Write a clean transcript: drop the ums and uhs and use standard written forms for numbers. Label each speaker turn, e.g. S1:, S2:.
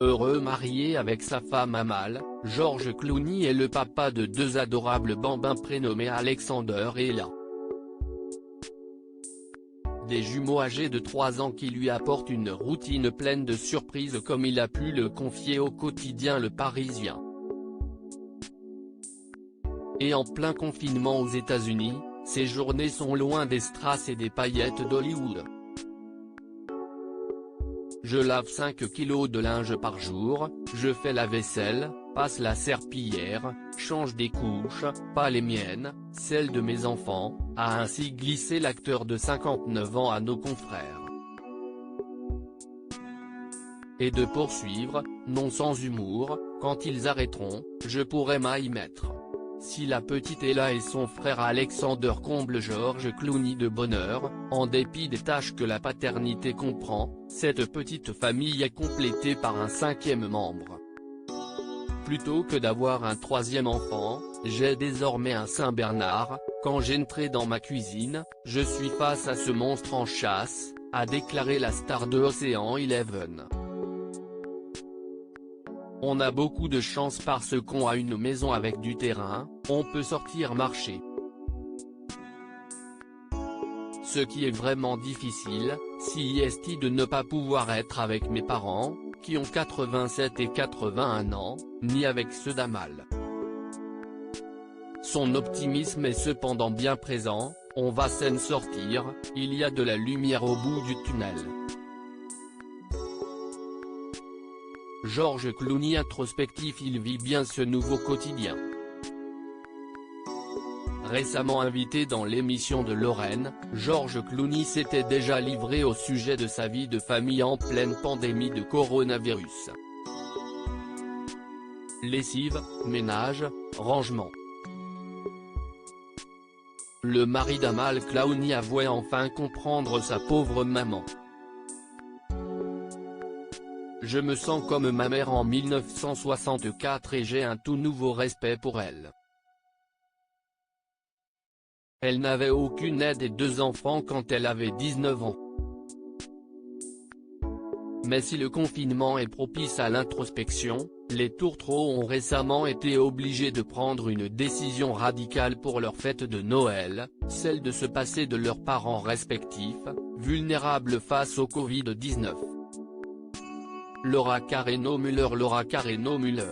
S1: Heureux marié avec sa femme Amal, George Clooney est le papa de deux adorables bambins prénommés Alexander et Ella. Des jumeaux âgés de 3 ans qui lui apportent une routine pleine de surprises comme il a pu le confier au quotidien Le Parisien. Et en plein confinement aux États-Unis, ses journées sont loin des strass et des paillettes d'Hollywood. Je lave 5 kilos de linge par jour, je fais la vaisselle, passe la serpillière, change des couches, pas les miennes, celles de mes enfants, a ainsi glissé l'acteur de 59 ans à nos confrères. Et de poursuivre, non sans humour, quand ils arrêteront, je pourrai m'y mettre. Si la petite Ella et son frère Alexander comblent George Clooney de bonheur, en dépit des tâches que la paternité comprend, cette petite famille est complétée par un 5e membre. Plutôt que d'avoir un 3e enfant, j'ai désormais un Saint-Bernard. Quand j'entrais dans ma cuisine, je suis face à ce monstre en chasse, a déclaré la star de Ocean's 11. On a beaucoup de chance parce qu'on a une maison avec du terrain, on peut sortir marcher. Ce qui est vraiment difficile, c'est de ne pas pouvoir être avec mes parents, qui ont 87 et 81 ans, ni avec ceux d'Amal. Son optimisme est cependant bien présent, on va s'en sortir, il y a de la lumière au bout du tunnel. George Clooney introspectif, il vit bien ce nouveau quotidien. Récemment invité dans l'émission de Lorraine, George Clooney s'était déjà livré au sujet de sa vie de famille en pleine pandémie de coronavirus. Lessive, ménage, rangement. Le mari d'Amal Clooney avouait enfin comprendre sa pauvre maman. Je me sens comme ma mère en 1964 et j'ai un tout nouveau respect pour elle. Elle n'avait aucune aide et 2 enfants quand elle avait 19 ans. Mais si le confinement est propice à l'introspection, les tourtereaux ont récemment été obligés de prendre une décision radicale pour leur fête de Noël, celle de se passer de leurs parents respectifs, vulnérables face au Covid-19. Laura Carreno Müller.